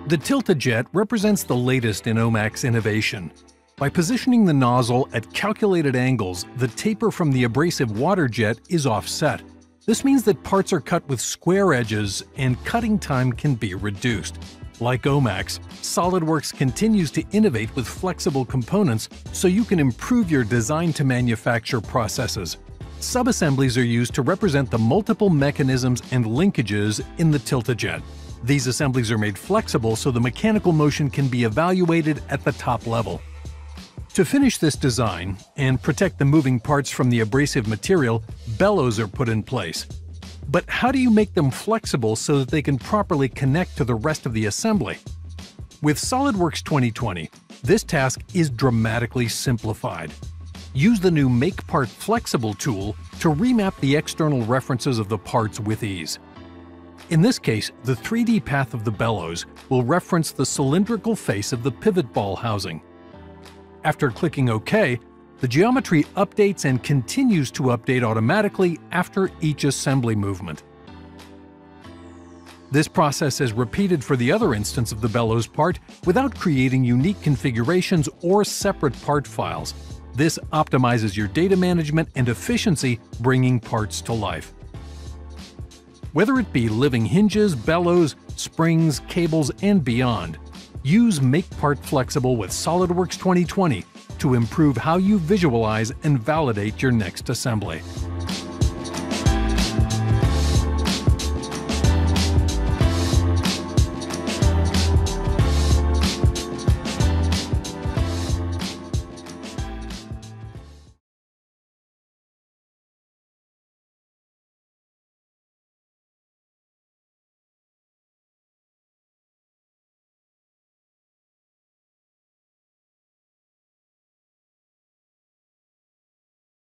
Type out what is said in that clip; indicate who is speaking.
Speaker 1: The tilt-a-jet represents the latest in OMAC's innovation. By positioning the nozzle at calculated angles, the taper from the abrasive water jet is offset. This means that parts are cut with square edges and cutting time can be reduced. Like OMAC's, SOLIDWORKS continues to innovate with flexible components so you can improve your design-to-manufacture processes. Subassemblies are used to represent the multiple mechanisms and linkages in the tilt-a-jet. These assemblies are made flexible so the mechanical motion can be evaluated at the top level. To finish this design and protect the moving parts from the abrasive material, bellows are put in place. But how do you make them flexible so that they can properly connect to the rest of the assembly? With SOLIDWORKS 2020, this task is dramatically simplified. Use the new Make Part Flexible tool to remap the external references of the parts with ease. In this case, the 3D path of the bellows will reference the cylindrical face of the pivot ball housing. After clicking OK, the geometry updates and continues to update automatically after each assembly movement. This process is repeated for the other instance of the bellows part without creating unique configurations or separate part files. This optimizes your data management and efficiency, bringing parts to life. Whether it be living hinges, bellows, springs, cables, and beyond, use Make Part Flexible with SOLIDWORKS 2020 to improve how you visualize and validate your next assembly.